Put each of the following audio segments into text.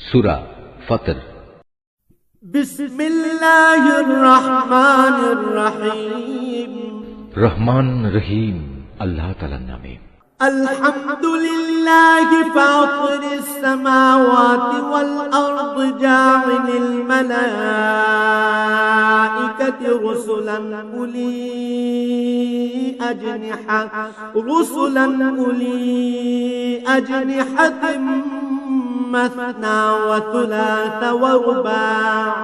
সূরা ফাতর। বিসমিল্লাহির রহমানির রহিম। রহমান রহিম আল্লাহ তাআলার নামে। আলহামদুলিল্লাহি ফাতিরিস সামাওয়াতি ওয়াল আরদি জাইলিল মালাইকাতি রুসুলান উলি আজনিহাতিন مثنى وثلاث ورباع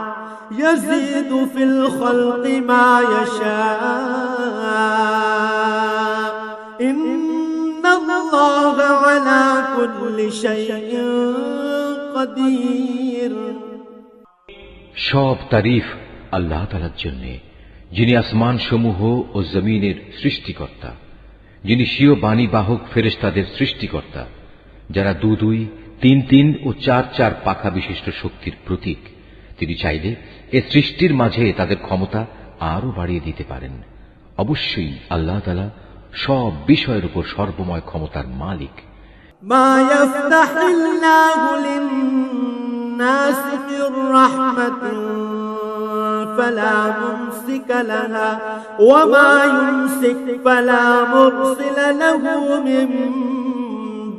يزيد في الخلق ما يشاء إن الله على كل شيء قدير। সব তারিফ আল্লাহ তাআলার জন্য, যিনি আসমান সমূহ ও জমিনের সৃষ্টিকর্তা, যিনি স্বীয় বাণী বাহক ফেরেশতাদের সৃষ্টিকর্তা, যারা দুই, তিন ও চার পাখা বিশিষ্ট শক্তির প্রতীক। তিনি চাইলে এ সৃষ্টির মাঝে তাদের ক্ষমতা আরো বাড়িয়ে দিতে পারেন। অবশ্যই আল্লাহ তাআলা সব বিষয়ের উপর সর্বময় ক্ষমতার মালিক। মা ইয়াফতাহিল্লাহু লিন-নাসি মির রাহমাতিন ফালা মুমসিকা লাহা ওয়া মা ইউমসিক ফালা মুরসিলা লাহু মিন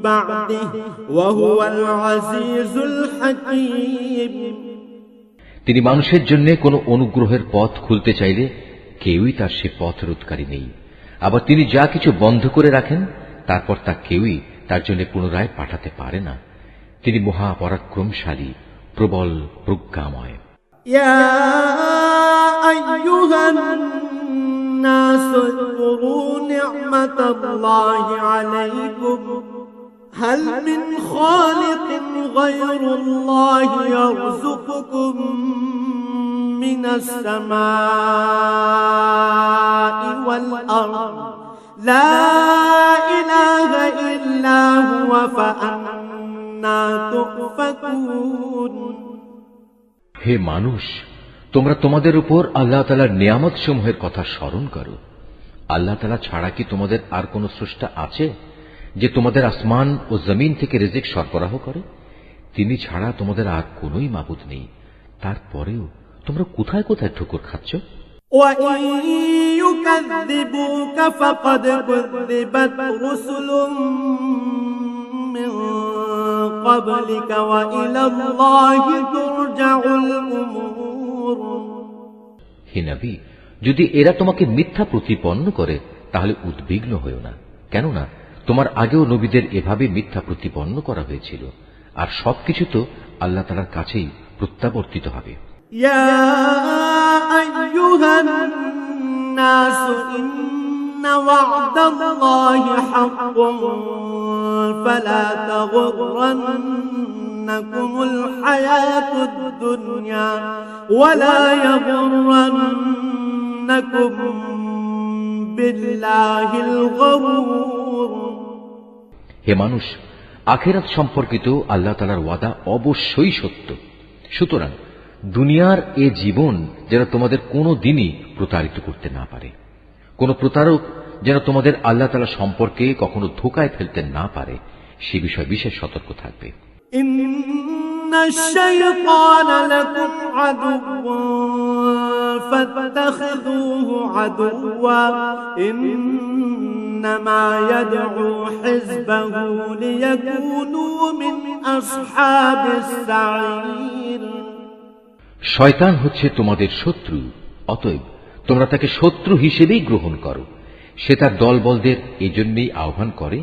বা'দিহি ওয়া হুয়াল আজিজুল হাকীম। তিনি মানুষের জন্য কোনো অনুগ্রহের পথ খুলতে চাইলে কেউই তার সে পথ রোধকারী নেই। আবার তিনি যা কিছু বন্ধ করে রাখেন তারপর তা কেউই তার জন্য পুনরায় পাঠাতে পারে না। তিনি মহাপরাক্রমশালী, প্রবল প্রজ্ঞাময়। ইয়া আইয়ুহান নাসু যকুরু নি'মাতাল্লাহি আলাইকুম হাল মিন খালিকিন গায়রুল্লাহি ইয়ারযুকুকুম মিনাস সামাই ওয়াল আরদ লা ইলাহা ইল্লা হুয়া ফাআন্না তুফাকুন। হে মানুষ, তোমরা তোমাদের উপর আল্লাহ তাআলার নিয়ামত সমূহের কথা স্মরণ করো। আল্লাহ তাআলা ছাড়া কি তোমাদের আর কোন স্রষ্টা আছে যে তোমাদের আসমান ও জমিন থেকে রিজিক সরবরাহ করে? তিনি ছাড়া তোমাদের আর কোনই মাবুদ নেই। তারপরেও তোমরা কোথায় কোথায় ঠোকর খাচ্ছ? وَإِن يُكَذِّبُوكَ فَقَدْ كُذِّبَتْ رُسُلٌ مِّن قَبْلِكَ وَإِلَى اللَّهِ تُرْجَعُ الْأُمُورُ। হে নবী, যদি এরা তোমাকে মিথ্যা প্রতিপন্ন করে তাহলে উদ্বিগ্ন হয়ো না, কেননা তোমার আগেও নবীদের এভাবে মিথ্যা প্রতিপন্ন করা হয়েছিল, আর সবকিছু তো আল্লাহ তাআলার কাছেই প্রত্যাবর্তিত হবে। ইয়া আইয়ুহান নাসু ইন্না ওয়া'দাল্লাহি হাক্কুন ফালা তাগুররান্নাকুমুল হায়াতুদ দুনিয়া ওয়ালা ইয়াগুররান্নাকুম বিল্লাহিল গরুর। হে মানুষ, আখিরাত সম্পর্কিত আল্লাহ তাআলার ওয়াদা অবশ্যই সত্য। সুতরাং দুনিয়ার এ জীবন যেন তোমাদের কোনো দিনই প্রতারিত করতে না পারে। কোন প্রতারক যেন তোমাদের আল্লাহ তাআলা সম্পর্কে কখনো ধোঁকায় ফেলতে না পারে, সে বিষয়ে বিশেষ সতর্ক থাকবে। ইন্নাশ শাইতানা লাকুম আদুওয়ান ফাত্তাখিযুহু আদুওয়া ইন্নামা ইয়াদউ হিজবাহু লিয়াকুনু মিন আসহাবিস সাঈর। শয়তান হচ্ছে তোমাদের শত্রু, অতএব তোমরা তাকে শত্রু হিসেবেই গ্রহণ করো। সে তার দলবলদের এজন্যই আহ্বান করে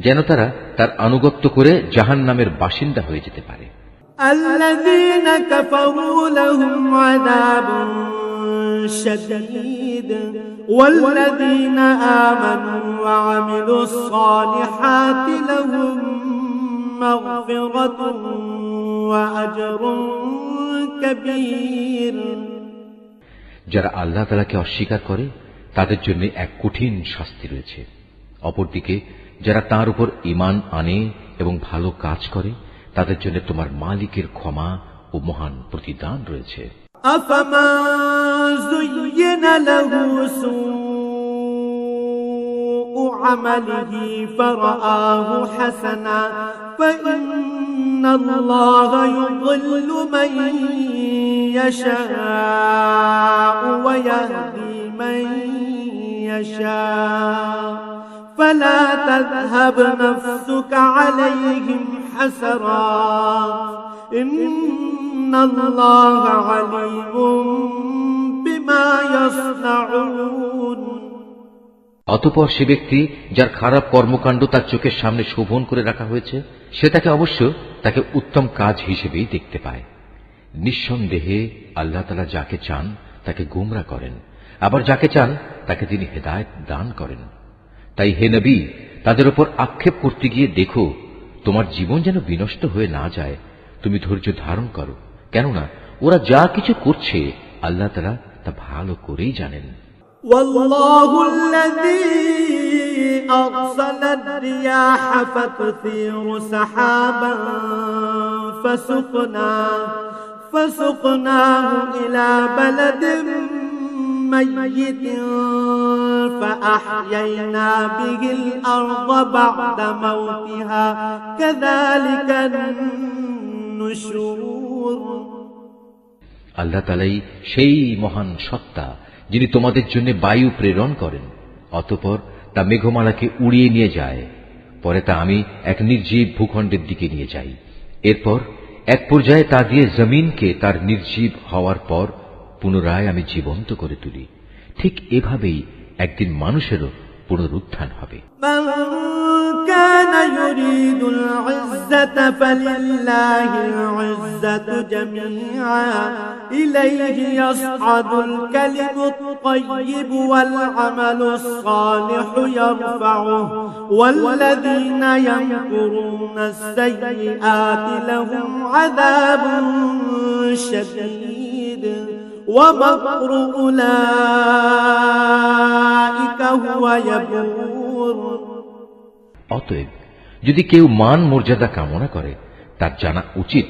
যেন তারা তার আনুগত্য করে জাহান্নামের বাসিন্দা হয়ে যেতে পারে। আল্লাযীনা কাফারু লাহুম আযাবুন শাদীদ ওয়াল্লাযীনা আমানু ওয়া আমিলুস সালিহাতি লাহুম মাগফিরাতুন ওয়া আজরুন কাবীর। যারা আল্লাহ তাআলাকে অস্বীকার করে তাদের জন্য এক কঠিন শাস্তি রয়েছে। অপরদিকে যারা তাঁর উপর ঈমান আনে এবং ভালো কাজ করে তাদের জন্য তোমার মালিকের ক্ষমা ও মহান প্রতিদান রয়েছে। আফামান যুয়্যিনা লাহু সুউ আমালিহি ফারাআহু হাসানা ফাইন্ন الله يضل من يشاء ويهدي من يشاء فلا تذهب نفسك عليهم حسرات إن الله عليم بما يصنعون। অতঃপর সে ব্যক্তি যার খারাপ কর্মকাণ্ড তার চোখের সামনে শোভন করে রাখা হয়েছে, সে তাকে অবশ্য তাকে উত্তম কাজ হিসেবেই দেখতে পায়। নিঃসন্দেহে আল্লাহ তাআলা যাকে চান তাকে গোমরা করেন, আবার যাকে চান তাকে তিনি হেদায়েত দান করেন। তাই হে নবী, তাদের উপর আক্ষেপ করতে গিয়ে দেখো তোমার জীবন যেন বিনষ্ট হয়ে না যায়। তুমি ধৈর্য ধারণ করো, কেননা ওরা যা কিছু করছে আল্লাহ তাআলা তা ভালো করেই জানেন। والله الذي أرسل الرياح فتثير سحابا فسقناه إلى بلد ميت فأحيينا به الأرض بعد موتها كذلك النشور। আল্লাহ তাআলাই সেই মহান সত্তা যিনি তোমাদের জন্য বায়ু প্রেরণ করেন, অতঃপর তা মেঘমালাকে উড়িয়ে নিয়ে যায়, পরে তা আমি এক নির্জীব ভূখণ্ডের দিকে নিয়ে যাই। এরপর এক পর্যায়ে তা দিয়ে জমিনকে তার নির্জীব হওয়ার পর পুনরায় আমি জীবন্ত করে তুলি। ঠিক এভাবেই একদিন মানুষেরও পুনরুত্থান হবে। كان يريد العزة فلله العزة جميعا إليه يصعد الكلم الطيب والعمل الصالح يرفعه والذين يمكرون السيئات لهم عذاب شديد ومكر أولئك هو يبور। অতএব যদি কেউ মান মর্যাদা কামনা করে তার জানা উচিত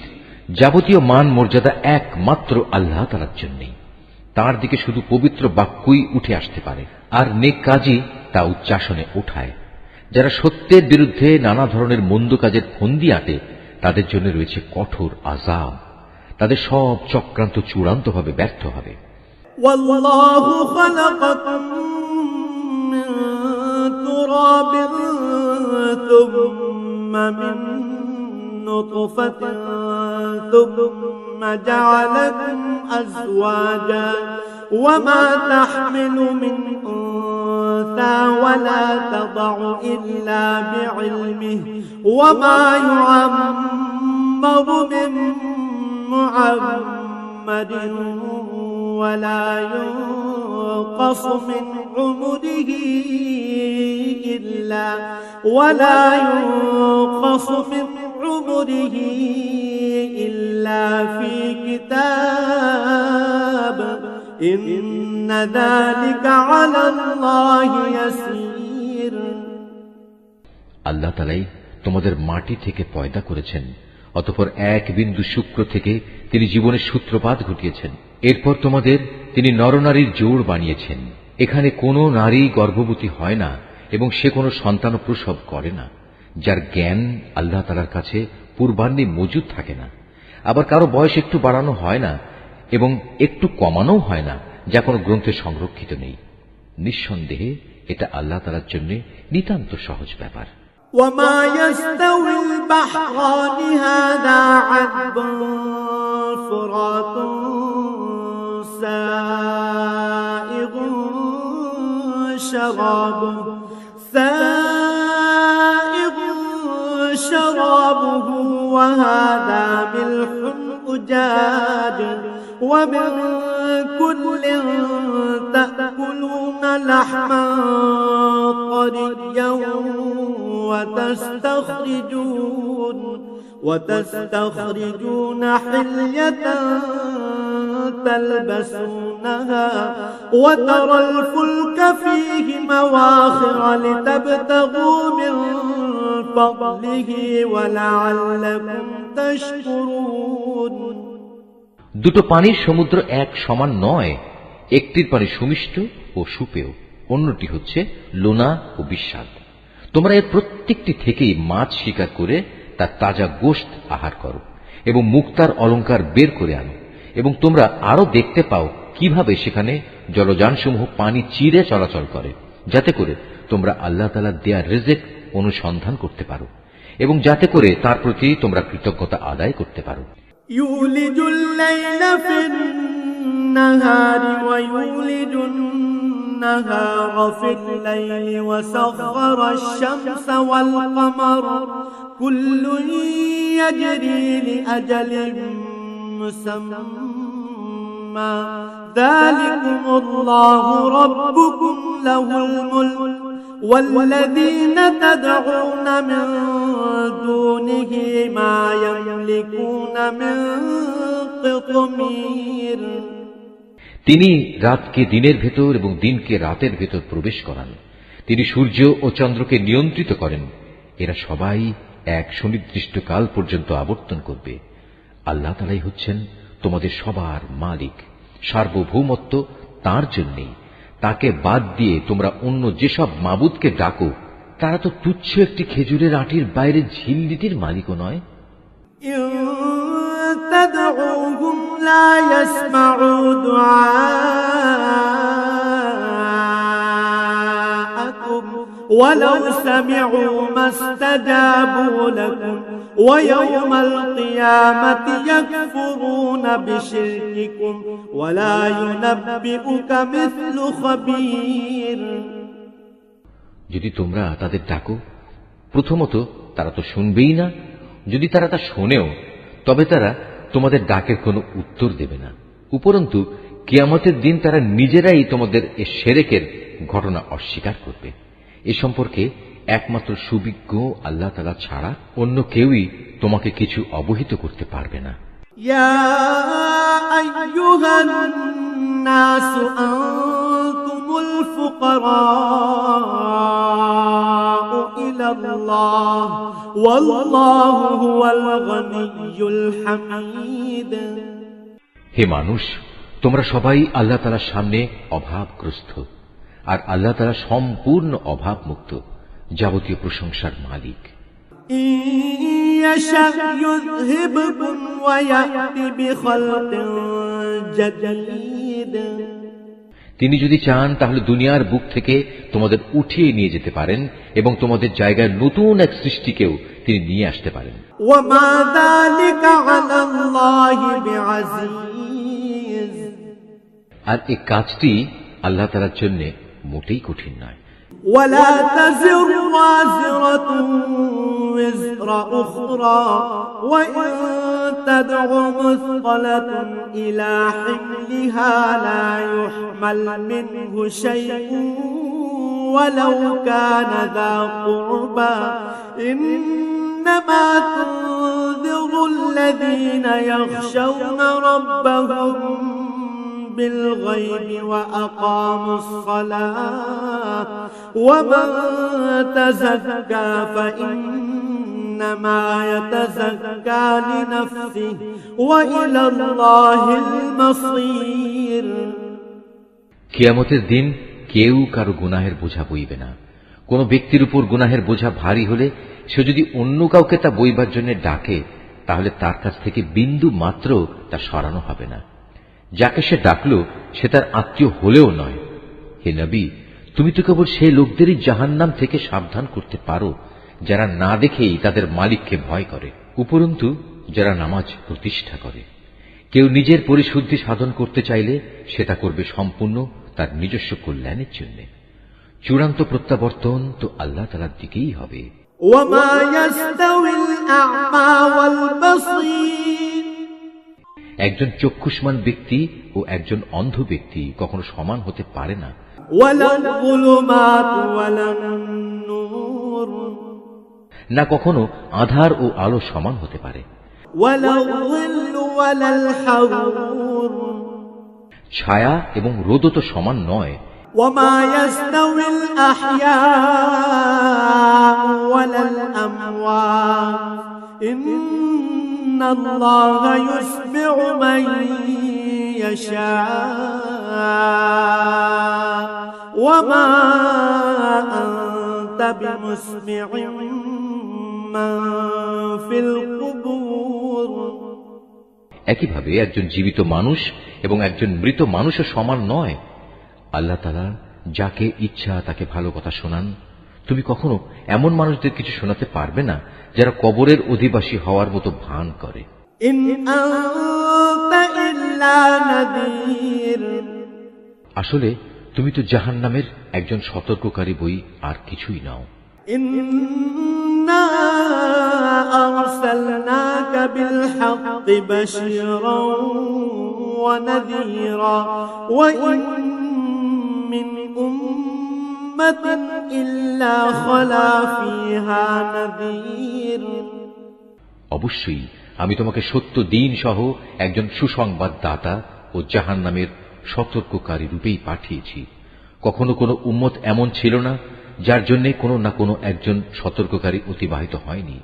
যাবতীয় মান মর্যাদা একমাত্র আল্লাহ তাআলার জন্যই। তার দিকে শুধু পবিত্র বাক্যই উঠে আসতে পারে, আর নেক কাজই তা উচ্চাসনে ওঠায়। যারা সত্যের বিরুদ্ধে নানা ধরনের মন্দ কাজের ফন্দি আঁটে তাদের জন্য রয়েছে কঠোর আযাব। তাদের সব চক্রান্ত চূড়ান্তভাবে ব্যর্থ হবে। والله خلقكم من تراب ثم من نطفة ثم جعلكم أزواجا وما تحمل من أنثى ولا تضع إلا بعلمه وما يعمر من معمر ولا ينقص من عمره إلا في كتاب إن ذلك على الله يسير। আল্লাহ তাআলাই তোমাদের মাটি থেকে পয়দা করেছেন, অতঃপর এক বিন্দু শুক্র থেকে তিনি জীবনের সূত্রপাত ঘটিয়েছেন। এরপর তোমাদের তিনি নরনারীর জোড় বানিয়েছেন। এখানে কোনো নারী গর্ভবতী হয় না এবং সে কোনো সন্তান প্রসব করে না, যার জ্ঞান আল্লাহ তাআলার কাছে পূর্বান্নে মজুদ থাকে না। আবার কারো বয়স একটু বাড়ানো হয় না এবং একটু কমানোও হয় না, যা কোনো গ্রন্থে সংরক্ষিত নেই। নিঃসন্দেহে এটা আল্লাহ তাআলার জন্য নিতান্ত সহজ ব্যাপার। وما يستوي البحران هذا عذب فرات سائغ شرابه وهذا ملح أجاج ومن كل تأكلون لحما طريا وتستخرجون حلية تلبسونها وترى الفلك فيه مواخر لتبتغوا من فضله ولعلكم تشكرون। দুটো পানির সমুদ্র এক সমান নয়, একটির পানি সুমিষ্ট ও সুপেয়, অন্যটি হচ্ছে লোনা ও বিস্বাদ। তোমরা এর প্রত্যেকটি থেকেই মাছ শিকার করে তার তাজা গোশত আহার করো এবং মুক্তার অলংকার বের করে আনো, এবং তোমরা আরো দেখতে পাও কিভাবে সেখানে জলযানসমূহ পানি চিরে চলাচল করে, যাতে করে তোমরা আল্লাহ তাআলার দেয়া রিজিক অনুসন্ধান করতে পারো এবং যাতে করে তার প্রতি তোমরা কৃতজ্ঞতা আদায় করতে পারো। ইউলিজুল লাইলা ফিন নাহারি ওয়া ইউলিজুন নাহারা ফিল লাইলি ওয়া সাখখারা আশ-শামসা ওয়াল কামারা কুল্লুন ইয়াজরি লিআজালিন মুসাম্মা যালিকুমুল্লাহু রাব্বুকুম লাহুল মুলক والذين تدعون من دونه ما يملكون من قطمير তিনি রাতকে দিনের ভেতর এবং দিনকে রাতের ভেতর প্রবেশ করান। তিনি সূর্য ও চন্দ্রকে নিয়ন্ত্রিত করেন। এরা সবাই এক সুনির্দিষ্ট কাল পর্যন্ত আবর্তন করবে। আল্লাহ তাআলাই হচ্ছেন তোমাদের সবার মালিক। সার্বভৌমত্ব তাঁর জন্যই। তাকে বাদ দিয়ে তোমরা অন্য যেসব মাবুদকে ডাকো, তারা তো তুচ্ছ একটি খেজুরের আটির বাইরে ঝিল্লিটির মালিকও নয়। تدعوهم لا يسمعوا دعاءكم ولو سمعوا ما استجابوا لكم ويوم القيامة يكفرون بشرككم ولا ينبئك مثل خبير। যদি তোমরা তাদের ডাকো, প্রথমত তারা তো শুনবেই না। যদি তারা তা শোনেও, তবে তারা তোমাদের ডাকের কোনো উত্তর দেবে না। উপরন্তু কিয়ামতের দিন তারা নিজেরাই তোমাদের এ শিরকের ঘটনা অস্বীকার করবে। এ সম্পর্কে একমাত্র সুবিজ্ঞ আল্লাহ তাআলা ছাড়া অন্য কেউই তোমাকে কিছু অবহিত করতে পারবে না। ইয়া আইয়ুহান নাস আনতুমুল ফুকারাউ ইলাল্লাহ ওয়াল্লাহু হুয়াল গনিয়্যুল হামিদ। হে মানুষ, তোমরা সবাই আল্লাহ তাআলার সামনে অভাবগ্রস্ত, আর আল্লাহ তাআলা সম্পূর্ণ অভাব মুক্ত, যাবতীয় প্রশংসার মালিক। তিনি যদি চান তাহলে দুনিয়ার বুক থেকে তোমাদের উঠিয়ে নিয়ে যেতে পারেন এবং তোমাদের জায়গায় নতুন এক সৃষ্টিকেও তিনি নিয়ে আসতে পারেন। আর এই কাজটি আল্লাহ তাআলার জন্য মোটেই কঠিন নয়। ولا تزر وازرة وزر أخرى وإن تدع مثقلة إلى حملها لا يحمل منه شيء ولو كان ذا قربى إنما تنذر الذين يخشون ربهم بالغيب وأقاموا الصلاة ومن تزكى فإنما يتزكى لنفسه وإلى الله المصير। কিয়ামতের দিন কেউ কারো গুনাহের বোঝা বইবে না। কোন ব্যক্তির উপর গুনাহের বোঝা ভারী হলে সে যদি অন্য কাউকে তা বইবার জন্য ডাকে, তাহলে তার কাছ থেকে বিন্দু মাত্র তা সরানো হবে না। যাকে সে ডাকলো সে তার আত্মীয় হলেও নয়। হে নবী, তুমি তো কেবল সেই লোকদেরই জাহান্নাম থেকে সাবধান করতে পারো যারা না দেখেই তাদের মালিককে ভয় করে, উপরন্তু যারা নামাজ প্রতিষ্ঠা করে। কেউ নিজের পরিশুদ্ধি সাধন করতে চাইলে সেটা করবে সম্পূর্ণ তার নিজস্ব কল্যাণের জন্য। চূড়ান্ত প্রত্যাবর্তন তো আল্লাহ তাআলার দিকেই হবে। ওয়ামা ইয়াস্তাউল আ'মা ওয়াল বাসীর, একজন চক্ষুষ্মান ব্যক্তি ও একজন অন্ধ ব্যক্তি কখনো সমান হতে পারে না। না কখনো আধার ও আলো সমান হতে পারে। ছায়া এবং রোদ তো সমান নয়। إن الله يسمع من يشاء وما أنت بمسمع من في القبور একইভাবে একজন জীবিত মানুষ এবং একজন মৃত মানুষও সমান নয়। আল্লাহ তাআলা যাকে ইচ্ছা তাকে ভালো কথা শোনান। তুমি কখনো এমন মানুষদের কিছু শোনাতে পারবে না যারা কবরের অধিবাসী হওয়ার মতো ভান করে। إن أنت إلا نذير আসলে তুমি তো জাহান্নামের একজন সতর্ককারী বই, আর কিছুই নাও। إنا أرسلناك بالحق بشيرا ونذيرا وإن من أمة إلا خلا فيها نذير অবশ্যই আমি তোমাকে সত্য দিন সহ একজন সুসংবাদ দাতা ও জাহান্নামের সতর্ককারী রূপেই পাঠিয়েছি। কখনো কোনো উম্মত এমন ছিল না যার জন্য কোনো না কোনো একজন সতর্ককারী অতিবাহিত হয়নি।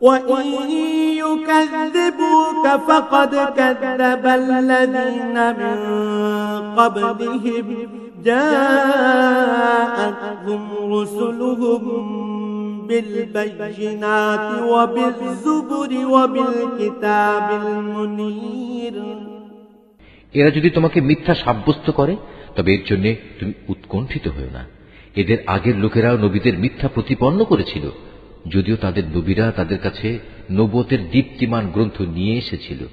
وَإِن يُكَذِّبُوكَ فَقَدْ كَذَّبَ الَّذِينَ مِن قَبْلِهِمْ جَاءَتْهُمْ رُسُلُهُم بِالْبَيِّنَاتِ وَبِالزُّبُرِ وَبِالْكِتَابِ الْمُنِيرِ এরা যদি তোমাকে মিথ্যা সাব্যস্ত করে তবে এর জন্য তুমি উৎকণ্ঠিত হও না। এদের আগের লোকেরাও নবীদের মিথ্যা প্রতিপন্ন করেছিল, যদিও তাদের নবীরা তাদের কাছে নবুয়তের দীপ্তিমান গ্রন্থ নিয়ে এসেছিল।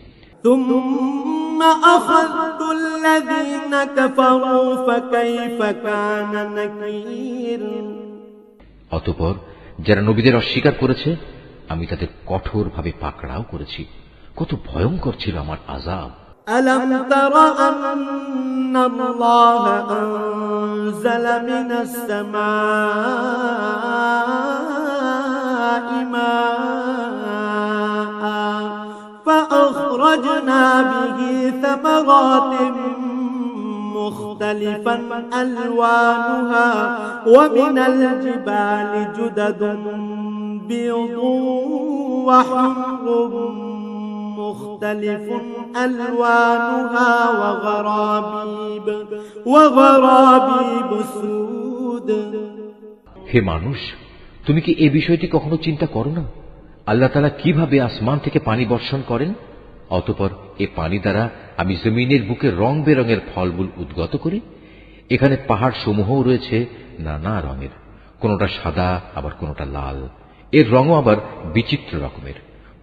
ثُمَّ أَخَذْتُ الَّذِينَ كَفَرُوا فَكَيْفَ كَانَ نَكِيرِ অতঃপর যারা নবীদের অস্বীকার করেছে আমি তাদের কঠোরভাবে পাকড়াও করেছি। কত ভয়ঙ্কর ছিল আমার আযাব। أَلَمْ تَرَ أَنَّ اللَّهَ أَنزَلَ مِنَ السَّمَاءِ مَاءً فَأَخْرَجْنَا بِهِ ثَمَرَاتٍ مُخْتَلِفًا أَلْوَانُهَا وَمِنَ الْجِبَالِ جُدَدٌ بِيضٌ وَحُمْرٌ مختلف ألوانها وغرابيب سود হে মানুষ, তুমি কি এই বিষয়টি কখনো চিন্তা করো না? আল্লাহ তাআলা কিভাবে আসমান থেকে পানি বর্ষণ করেন, অতঃপর এ পানি দ্বারা আমি জমিনের বুকে রং বেরঙের ফলমূল উদ্গত করি। এখানে পাহাড় সমূহও রয়েছে নানা রঙের, কোনটা সাদা আবার কোনটা লাল। এর রঙও আবার বিচিত্র রকমের,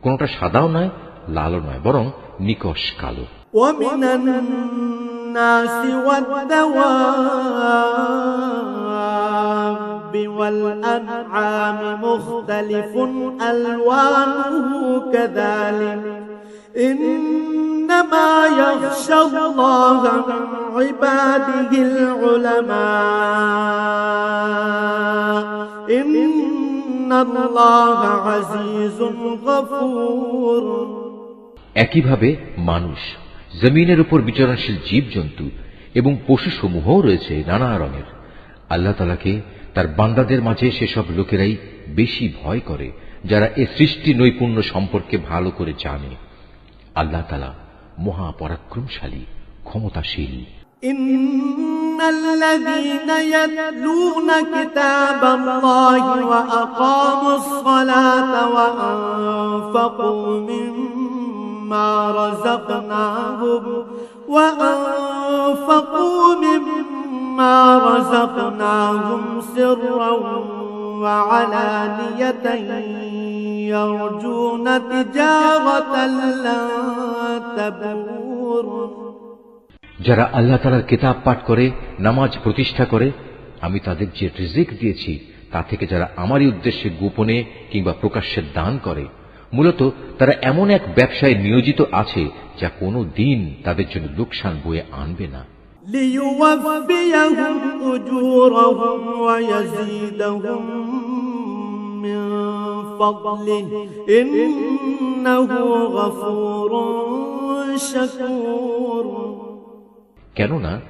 কোনটা সাদাও নয় লালও নয়, বরং নিকষ কালো। ومن الناس والدواب والأنعام مختلف ألوانه كذلك إنما يخشى الله من عباده العلماء إن الله عزيز غفور একইভাবে মানুষ, জমিনের উপর বিচরণশীল জীবজন্তু এবং পশুসমূহও রয়েছে নানা রঙের। আল্লাহ তাআলাকে তার বান্দাদের মাঝে সেসব লোকেরাই বেশি ভয় করে যারা এ সৃষ্টি নৈপুণ্য সম্পর্কে ভালো করে জানে। আল্লাহ তাআলা মহা পরাক্রমশালী, ক্ষমতাশীল। إن الذين يتلون كتاب الله وأقاموا الصلاة وأنفقوا مما رزقناهم سرا وعلانية يرجون تجارة لن تبور যারা আল্লাহ তাআলার কিতাব পাঠ করে, নামাজ প্রতিষ্ঠা করে, আমি তাদের যে রিজিক দিয়েছি তা থেকে যারা আমারই উদ্দেশ্যে গোপনে কিংবা প্রকাশ্যে দান করে, মূলত তারা এমন এক ব্যবসায় নিয়োজিত আছে যা কোনো দিন তাদের জন্য লোকসান বয়ে আনবে না। ليوفيهم أجورهم ويزيدهم من فضله إنه غفور شكور কেননা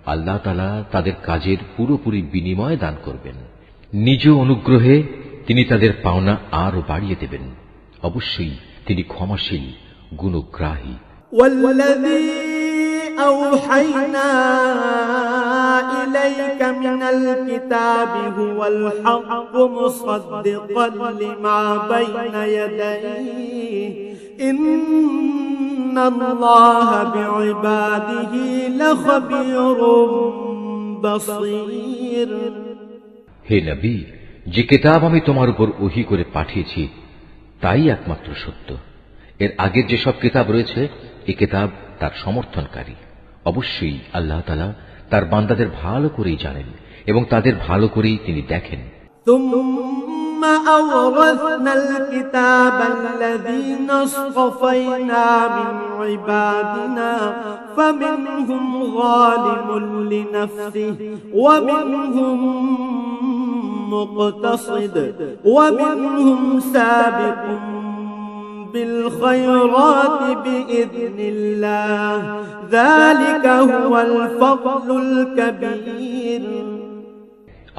আল্লাহ তাআলা তাদের কাজের পুরোপুরি বিনিময় দান করবেন। নিজ অনুগ্রহে তিনি তাদের পাওনা আরো বাড়িয়ে দেবেন। অবশ্যই তিনি ক্ষমাশীল, গুণগ্রাহী। والذي أوحينا إليك من الكتاب هو الحق مصدقا لما بين يديه إن الله بعباده لخبير بصير হে নবী, যে কিতাব আমি তোমার উপর ওহী করে পাঠিয়েছি তাই একমাত্র সত্য। এর আগের যেসব কিতাব রয়েছে এই কিতাব তার সমর্থনকারী। অবশ্যই আল্লাহ তাআলা তার বান্দাদের ভালো করেই জানেন এবং তাদের ভালো করেই তিনি দেখেন। ثم أورثنا الكتاب الذين اصطفينا من عبادنا فمنهم ظالم لنفسه ومنهم مقتصد ومنهم سابق بالخيرات بإذن الله ذلك هو الفضل الكبير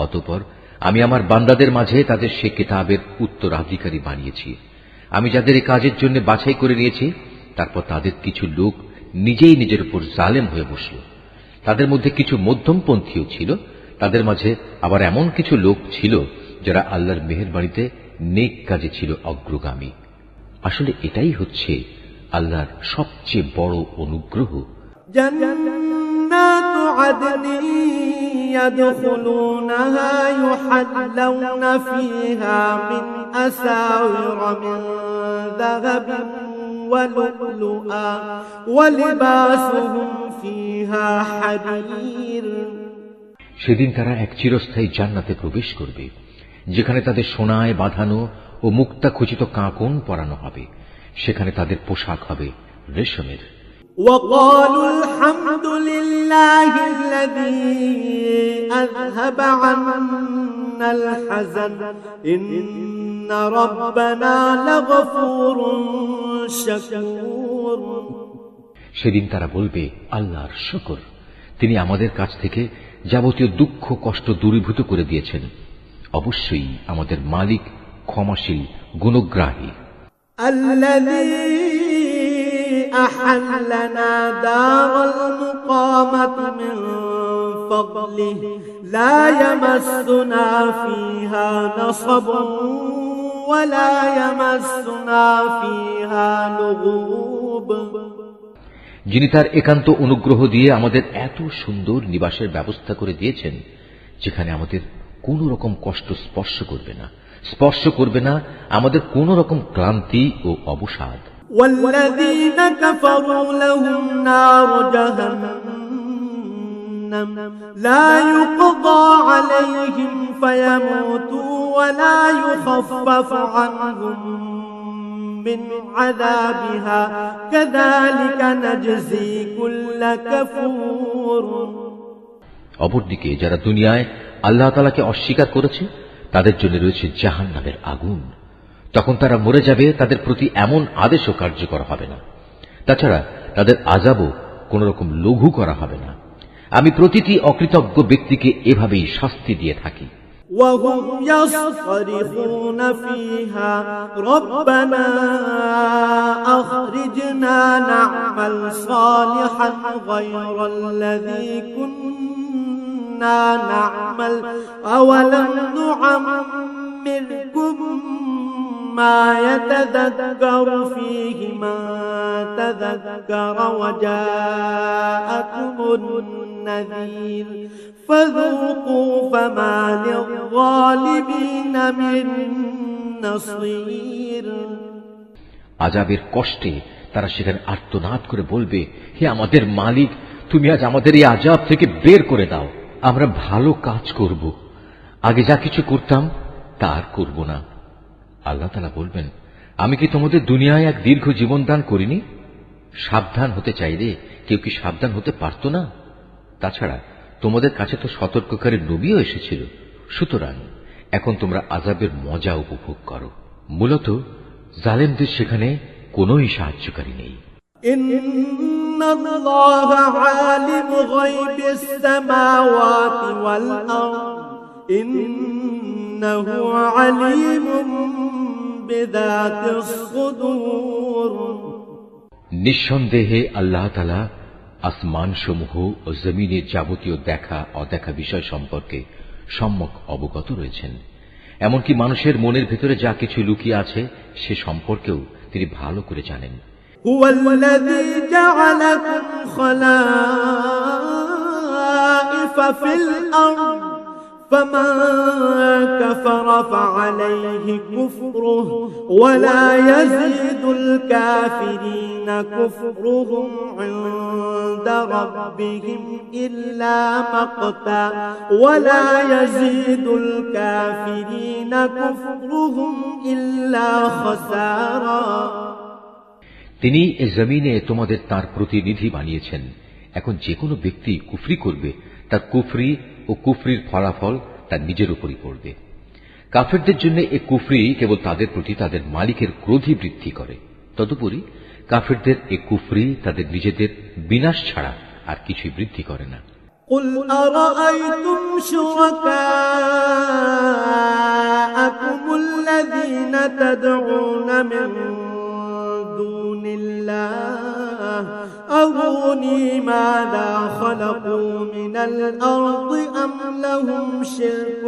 অতঃপর আমি আমার বান্দাদের মাঝে তাদের সে কিতাবের উত্তরাধিকারী বানিয়েছি। আমি যাদের এই কাজের জন্য বাছাই করে নিয়েছি, তারপর তাদের কিছু লোক নিজেই নিজের উপর জালেম হয়ে বসল। তাদের মধ্যে কিছু মধ্যমপন্থীও ছিল, তাদের মাঝে আবার এমন কিছু লোক ছিল যারা আল্লাহর মেহেরবানিতে নেক কাজে ছিল অগ্রগামী। আসলে এটাই হচ্ছে আল্লাহর সবচেয়ে বড় অনুগ্রহ। جنات عدن يدخلونها يحلون فيها من أساور من ذهب ولؤلؤا ولباسهم فيها حرير সেদিন তারা এক চিরস্থায়ী জান্নাতে প্রবেশ করবে, যেখানে তাদের সোনায় বাঁধানো ও মুক্তা খচিত কাঁকন পরানো হবে। সেখানে তাদের পোশাক হবে রেশমের। وقالوا الحمد لله الذي أذهب عنا الحزن إن ربنا لغفور شكور সেদিন তারা বলবে, আল্লাহর শুকর, তিনি আমাদের কাছ থেকে যাবতীয় দুঃখ কষ্ট দূরীভূত করে দিয়েছেন। অবশ্যই আমাদের মালিক ক্ষমাশীল গুণগ্রাহী। أحلنا دار المقامة من فضله لا يمسنا فيها نصب ولا يمسنا فيها لغوب যিনি তার একান্ত অনুগ্রহ দিয়ে আমাদের এত সুন্দর নিবাসের ব্যবস্থা করে দিয়েছেন, যেখানে আমাদের কোন রকম কষ্ট স্পর্শ করবে না আমাদের কোন রকম ক্লান্তি ও অবসাদ। والذين كفروا لهم نار جهنم لا يقضى عليهم فيموتوا ولا يخفف عنهم من عذابها كذلك نجزي كل كفور অপরদিকে যারা দুনিয়ায় আল্লাহ তাআলাকে অস্বীকার করেছে, তাদের জন্য রয়েছে জাহান্নামের আগুন। তখন তারা মরে যাবে, তাদের প্রতি এমন আদেশও কার্যকর হবে না। তাছাড়া তাদের আযাবও কোন রকম লঘু করা হবে না। আমি প্রতিটি অকৃতজ্ঞ ব্যক্তিকে এভাবেই শাস্তি দিয়ে থাকি। وهم يصرخون فيها ربنا أخرجنا نعمل صالحا غير الذي كنا نعمل أولم نعمركم ما يتذكر فيه من تذكر وجاءكم النذير فذوقوا فما للظالمين من نصير আযাবের কষ্টে তারা সেখানে আর্তনাদ করে বলবে, হে আমাদের মালিক, তুমি আজ আমাদের এই আযাব থেকে বের করে দাও। আমরা ভালো কাজ করব, আগে যা কিছু করতাম তা আর করব না। আল্লাহ তাআলা বলবেন, আমি কি তোমাদের দুনিয়ায় এক দীর্ঘ জীবন দান করিনি? সাবধান হতে চাইলে কেউ কি সাবধান হতে পারত না? তাছাড়া তোমাদের কাছে তো সতর্ককারী নবীও এসেছিল। সুতরাং এখন তোমরা আযাবের মজা উপভোগ করো। মূলত জালেমদের সেখানে কোনোই সাহায্যকারী নেই। ইন্নাল্লাহা আলিমু গায়বিস সামাওয়াতি ওয়াল আরদ ইন্নাহু আলিমুম বিযাতিস সুদূর। নিঃসন্দেহে আল্লাহ তাআলা আসমানসমূহ ও জমিনের যাবতীয় দেখা অদেখা বিষয় সম্পর্কে সম্যক অবগত রয়েছেন। এমনকি মানুষের মনের ভেতরে যা কিছু লুকিয়ে আছে সে সম্পর্কেও তিনি ভালো করে জানেন। هو الذي جعلكم خلائف في الأرض فمن كفر فعليه كفره ولا يزيد الكافرين كفرهم عند ربهم إلا مقتا ولا يزيد الكافرين كفرهم إلا خسارا। তিনি এ জমিনে তোমাদের তার প্রতিনিধি বানিয়েছেন। এখন যে কোনো ব্যক্তি কুফরি করবে তার কুফরি ও কুফরির ফলাফল তার নিজের উপরই পড়বে। কাফেরদের জন্য এ কুফরি কেবল তাদের প্রতি তাদের মালিকের ক্রোধই বৃদ্ধি করে। তদুপরি কাফেরদের এ কুফরি তাদের নিজেদের বিনাশ ছাড়া আর কিছুই বৃদ্ধি করে না। قل أرأيتم شركاءكم الذين تدعون من دون الله أروني ماذا خلقوا من الأرض أم لهم شرك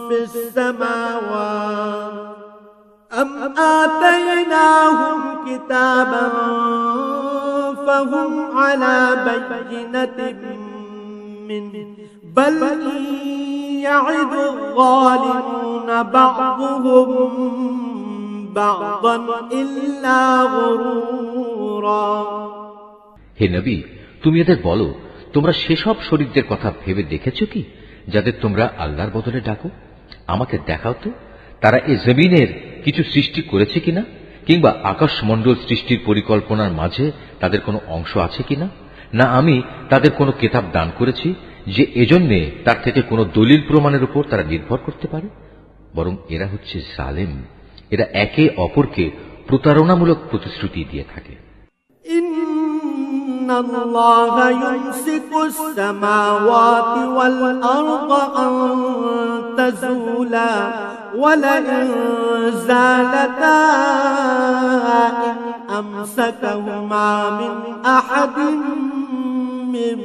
في السماوات أم آتيناهم كتابا فهم على بينة منه بل إن يعد الظالمون بعضهم بعضا إلا غرورا। হে নবী, তুমি এদের বলো, তোমরা সেসব শরীরদের কথা ভেবে দেখেছ কি যাদের তোমরা আল্লাহর বদলে ডাকো? আমাকে দেখাও তো তারা এ জমিনের কিছু সৃষ্টি করেছে কিনা, কিংবা আকাশমণ্ডল সৃষ্টির পরিকল্পনার মাঝে তাদের কোনো অংশ আছে কিনা। না আমি তাদের কোনো কিতাব দান করেছি যে এজন্যে তার থেকে কোনো দলিল প্রমাণের উপর তারা নির্ভর করতে পারে। বরং এরা হচ্ছে জালেম, এরা একে অপরকে প্রতারণামূলক প্রতিশ্রুতি দিয়ে থাকে। إن الله يمسك السماوات والأرض أن تزولا ولئن زالتا إن أمسكهما من أحد من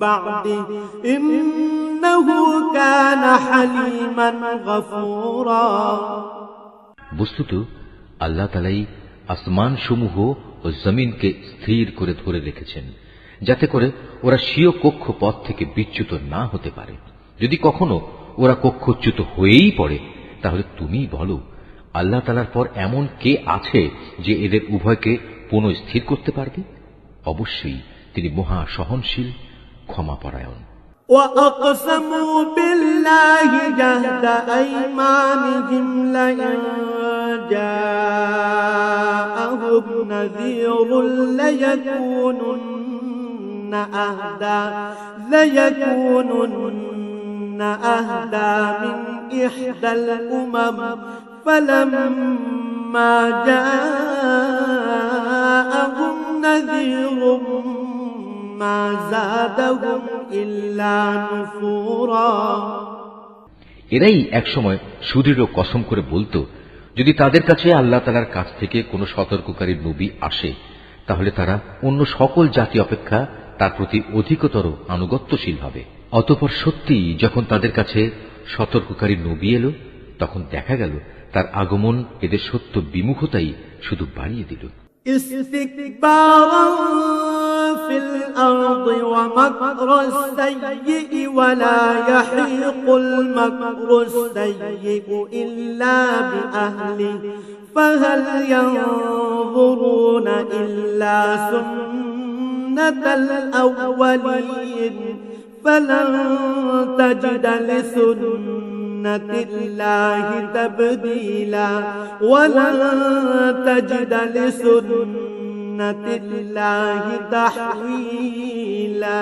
بعده إنه كان حليما غفورا। বস্তুত আল্লাহ তাআলাই আসমান সমূহ ও জমিনকে স্থির করে ধরে রেখেছেন, যাতে করে ওরা স্বীয় কক্ষপথ থেকে বিচ্যুত না হতে পারে। যদি কখনো ওরা কক্ষচ্যুত হয়েই পড়ে তাহলে তুমি বলো, আল্লাহ তাআলার পর এমন কে আছে যে এদের উভয়কে পুনঃস্থির করতে পারবে? অবশ্যই তিনি মহা সহনশীল, ক্ষমাপরায়ণ। وأقسموا بالله جهد أيمانهم لئن جاءهم نذير ليكونن أهدى من إحدى الأمم فلما جاءهم نذير ما زادهم إلا نفورا। এরাই একসময় সুদৃঢ় কসম করে বলতো, যদি তাদের কাছে আল্লাহ তাআলার কাছ থেকে কোনো সতর্ককারী নবী আসে তাহলে তারা অন্য সকল জাতি অপেক্ষা তার প্রতি অধিকতর আনুগত্যশীল হবে। অতঃপর সত্যি যখন তাদের কাছে সতর্ককারী নবী এলো তখন দেখা গেল তার আগমন এদের সত্য বিমুখতাই শুধু বাড়িয়ে দিল। استكبارا في الأرض ومكر السيء ولا يحيق المكر السيء إلا بأهله فهل ينظرون إلا سنة الأولين فلن تجد لسنة الله تبديلا ولن تجد لسنة الله تحويلا।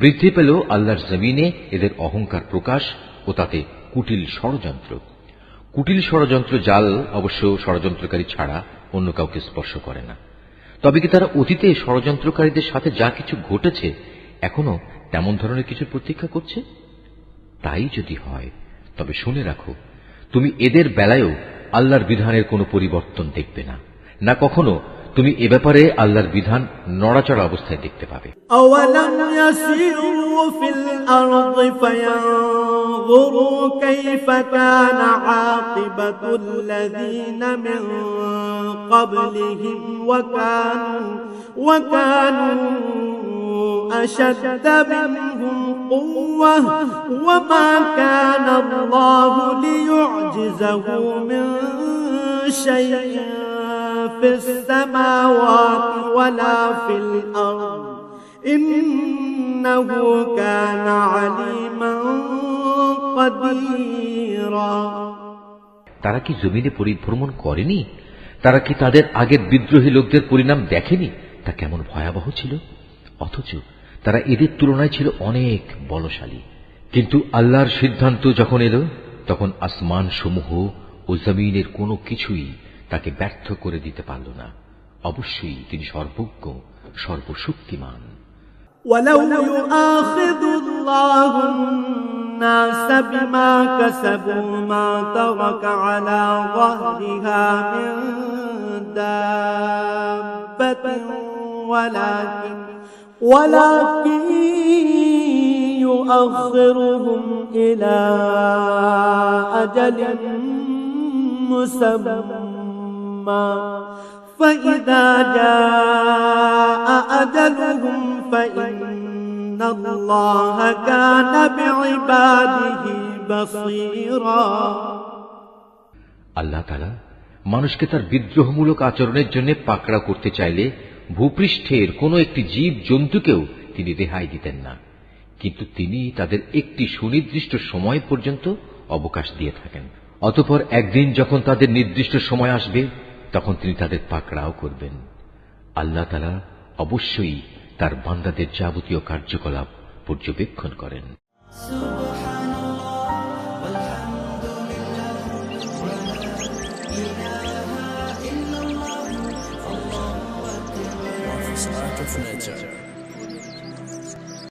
বৃদ্ধি পেল আল্লাহর জমিনে এদের অহংকার প্রকাশ ও তাতে কুটিল ষড়যন্ত্র। কুটিল ষড়যন্ত্র জাল অবশ্য ষড়যন্ত্রকারী ছাড়া অন্য কাউকে স্পর্শ করে না। তবে কি তারা অতীতে ষড়যন্ত্রকারীদের সাথে যা কিছু ঘটেছে এখনো তেমন ধরনের কিছুর প্রতীক্ষা করছে? তাই যদি হয় তবে শুনে রাখো, তুমি এদের বেলায়ও আল্লাহর বিধানের কোনো পরিবর্তন দেখবে না, না কখনো তুমি এ ব্যাপারে আল্লাহর বিধান নড়াচড়া অবস্থায় দেখতে পাবে। أولم يسيروا في الأرض فينظروا كيف كان عاقبة الذين من قبلهم وكانوا أشد منهم قوة وما كان الله ليعجزه من شيء في السماوات ولا في الأرض إنه كان عليما قديرا। তারা কি জমিনে পরিভ্রমণ করেনি? তারা কি তাদের আগের বিদ্রোহী লোকদের পরিণাম দেখেনি? তা কেমন ভয়াবহ ছিল। অথচ তারা এদের তুলনায় ছিল অনেক বলশালী। কিন্তু আল্লাহর সিদ্ধান্ত যখন এলো, তখন আসমান সমূহ ও জমিনের কোনো কিছুই তাকে ব্যর্থ করে দিতে পারল না। অবশ্যই তিনি সর্বজ্ঞ, সর্বশক্তিমান। ولو يؤاخذ الله الناس بما كسبوا ما ترك على ظهرها من دابة ولكن يؤخرهم إلى أجل مسمى فإذا جاء أجلهم فإن الله كان بعباده بصيرا। আল্লাহ তাআলা মানুষকে তার বিদ্রোহমূলক আচরণের জন্য পাকড়াও করতে চাইলে ভূপৃষ্ঠের কোন একটি জীব জন্তুকেও তিনি রেহাই দিতেন না, কিন্তু তিনি তাদের একটি সুনির্দিষ্ট সময় পর্যন্ত অবকাশ দিয়ে থাকেন। অতঃপর একদিন যখন তাদের নির্দিষ্ট সময় আসবে, তখন তিনি তাদের পাকড়াও করবেন। আল্লাহ তাআলা অবশ্যই তার বান্দাদের যাবতীয় কার্যকলাপ পর্যবেক্ষণ করেন। Art of Nature.